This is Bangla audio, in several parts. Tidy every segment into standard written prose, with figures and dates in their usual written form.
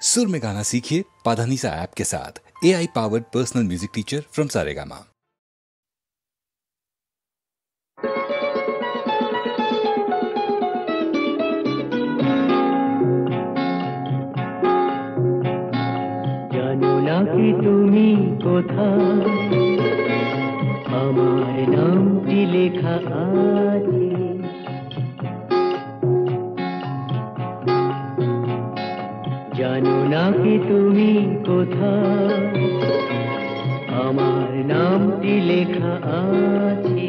सुर में गाना सीखिए पाधानीसा ऐप के साथ। AI powered personal music teacher from Saregama. জানো না কি তুমি কোথায়, আমার নামটি লেখা আছে। জানো না কি তুমি কোথায়, আমার নামটি লেখা আছে।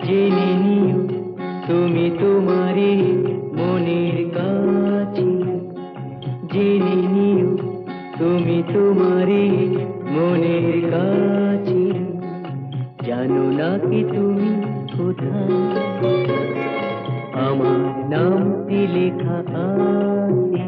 জেনে নিও তুমি তোমারই মনের কাছে, জেনে নিও তুমি তোমারই মনের কাছে। জানো না কি তুমি কোথায়, আমার নামটি লেখা আছে।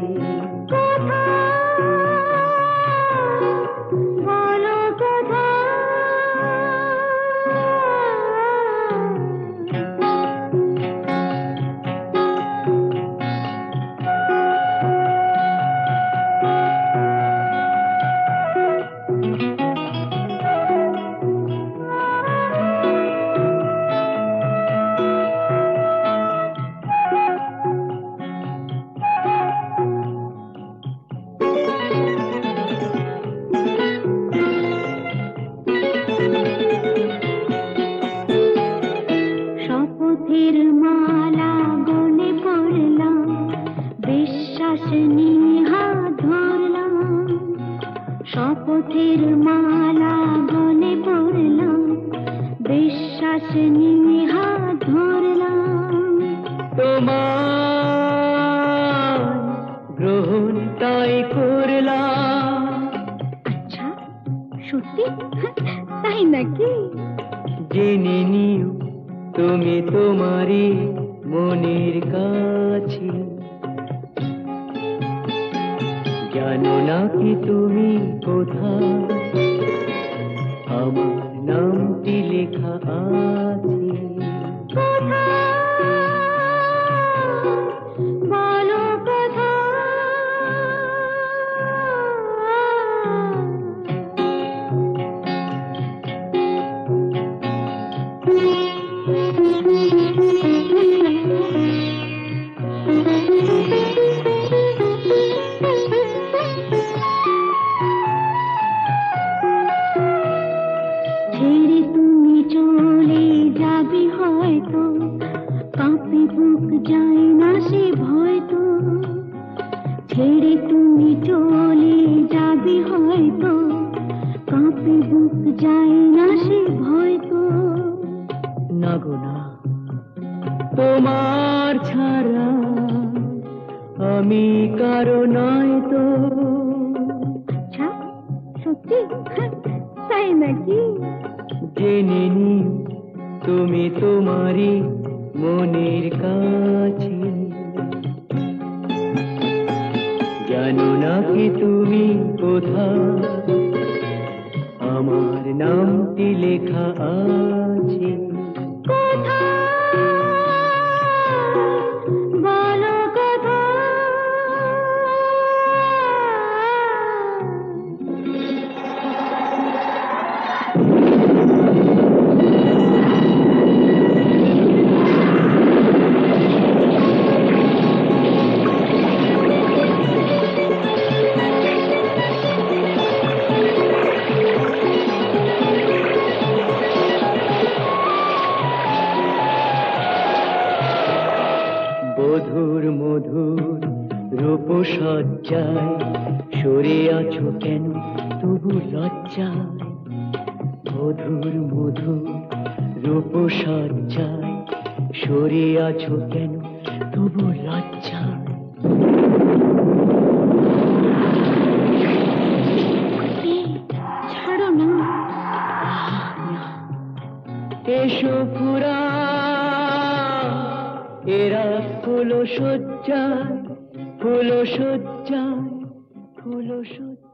শপথের মালা গলে পড়লাম, বিশ্বাস নিয়ে হাত ধরলাম। তোমার গ্রহণ তাই করলাম। আচ্ছা, সত্যি? তাই নাকি? জেনে নিও তুমি তোমারই মনের কাছে। জানো না কি তুমি কোথায়, আমার নামটি লেখা আছে। বলো কোথায়। ছেড়ে তুমি চলে যাবে হয়তো, কাঁপে বুক যায় না সে ভয়তো। ছেড়ে তুমি চলে যাবে হয়তো, কাঁপে বুক যায় না সে ভয়তো। না গো না, তোমার ছাড়া আমি কারো নয় তো। আচ্ছা, সত্যি? তাই নাকি? জেনে নিও তুমি তোমারই মনের কাছে। জানো না কি তুমি কোথায়, আমার নামটি লেখা আছে। বলো কোথায়। মধুর মধুর রূপসজ্জায় সরে আছো কেন তবু লজ্জায়। মধুর মধুর রূপসজ্জায় সরে আছো কেন তবু লজ্জায়। ছাড়ো না। এসো পুরা এরা ফুল সজ্জায়, ফুল সজ্জায়, ফুল সজ্জায়।